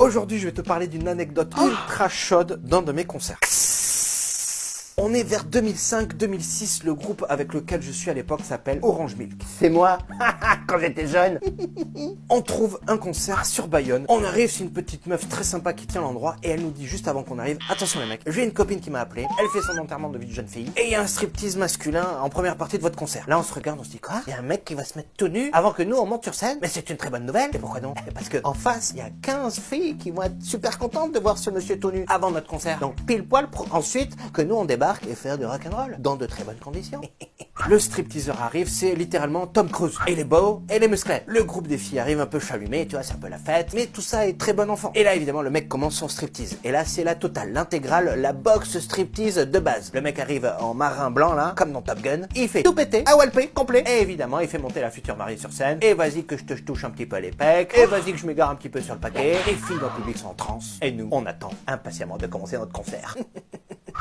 Aujourd'hui, je vais te parler d'une anecdote ultra chaude d'un de mes concerts. On est vers 2005-2006, le groupe avec lequel je suis à l'époque s'appelle Orange Milk. C'est moi, quand j'étais jeune. On trouve un concert sur Bayonne. On arrive, c'est une petite meuf très sympa qui tient l'endroit et elle nous dit juste avant qu'on arrive, attention les mecs, j'ai une copine qui m'a appelé, elle fait son enterrement de vie de jeune fille et il y a un striptease masculin en première partie de votre concert. Là on se regarde, on se dit quoi? Il y a un mec qui va se mettre tout nu avant que nous on monte sur scène? Mais c'est une très bonne nouvelle. Et pourquoi non? Parce que en face, il y a 15 filles qui vont être super contentes de voir ce monsieur tout nu avant notre concert. Donc pile poil pour ensuite que nous on débarque et faire du rock'n'roll dans de très bonnes conditions. Le stripteaseur arrive, c'est littéralement Tom Cruise. Et les beaux et les musclés. Le groupe des filles arrive un peu chalumé, tu vois, c'est un peu la fête, mais tout ça est très bon enfant. Et là, évidemment, le mec commence son striptease. Et là, c'est la totale, l'intégrale, la boxe striptease de base. Le mec arrive en marin blanc, là, comme dans Top Gun. Il fait tout péter, à walpé, complet. Et évidemment, il fait monter la future mariée sur scène. Et vas-y que je te touche un petit peu les pecs. Et vas-y que je m'égare un petit peu sur le paquet. Les filles dans le public sont en transe. Et nous, on attend impatiemment de commencer notre concert.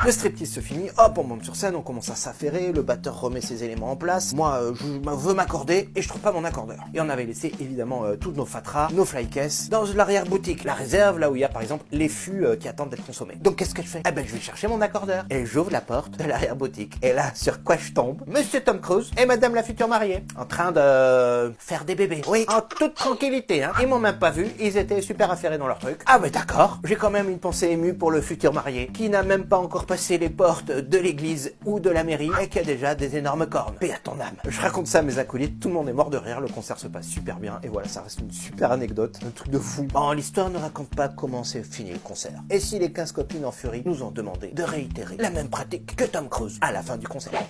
Le striptease se finit, hop, on monte sur scène, on commence à s'affairer, le batteur remet ses éléments en place. Moi, je veux m'accorder et je trouve pas mon accordeur. Et on avait laissé évidemment toutes nos fatras, nos flycases dans l'arrière-boutique, la réserve, là où il y a par exemple les fûts qui attendent d'être consommés. Donc qu'est-ce que je fais? Eh ben je vais chercher mon accordeur. Et j'ouvre la porte de l'arrière-boutique. Et là, sur quoi je tombe? Monsieur Tom Cruise et madame la future mariée, en train de faire des bébés. Oui, en toute tranquillité, hein. Ils m'ont même pas vu, ils étaient super affairés dans leur truc. Ah mais d'accord, j'ai quand même une pensée émue pour le futur marié, qui n'a même pas encore passé les portes de l'église ou de la mairie et qui a déjà des énormes cornes. Paix à ton âme. Je raconte ça à mes acolytes, tout le monde est mort de rire, le concert se passe super bien et voilà, ça reste une super anecdote, un truc de fou. Bon, l'histoire ne raconte pas comment s'est fini le concert. Et si les 15 copines en furie nous ont demandé de réitérer la même pratique que Tom Cruise à la fin du concert.